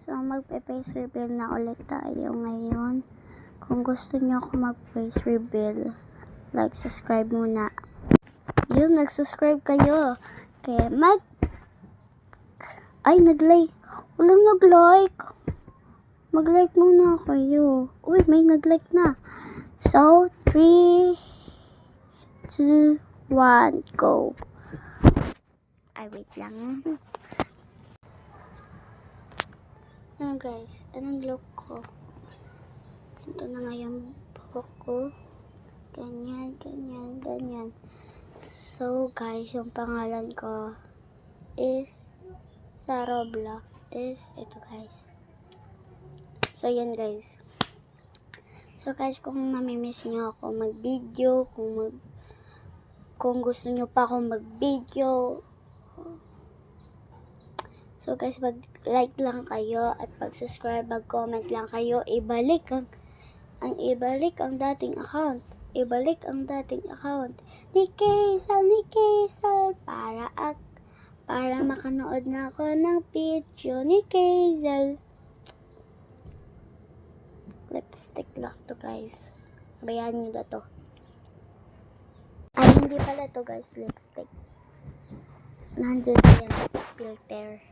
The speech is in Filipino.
So, magpe-face reveal na ulit tayo ngayon. Kung gusto nyo ako mag-face reveal, like, subscribe muna. Yun, nag-subscribe kayo. Kaya ay, nag-like. Walang nag-like. Mag-like muna kayo. Uy, may nag-like na. So, 3, 2, 1, go. Ay, wait lang. Ayan guys, anong look ko? Ito na nga yung buhok ko. Ganyan, ganyan, ganyan. So guys, yung pangalan ko is sa Roblox is ito guys. So yan guys. So guys, kung namimiss nyo ako mag-video, kung gusto nyo pa akong mag-video, so guys, mag-like lang kayo at pag-subscribe, mag-comment lang kayo. Ibalik ang dating account. Ibalik ang dating account. Ni Kazel, para makanood na ako ng video ni Kazel. Lipstick lang to guys. Bayaan nyo na to. Ay, hindi pala to guys, lipstick. Nandito yan, filter.